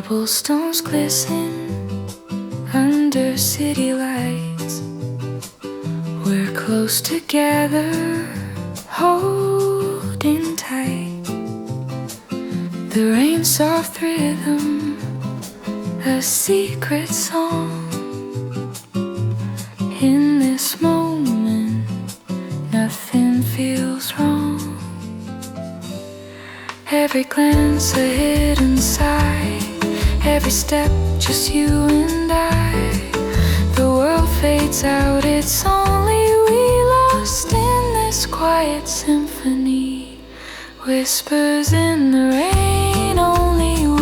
Cobblestones glisten under city lights. We're close together, holding tight. The rain's soft rhythm, a secret song. In this moment, nothing feels wrong. Every glance a hidden sigh, every step just you and I. The world fades out, it's only we lost in this quiet symphony. Whispers in the rain,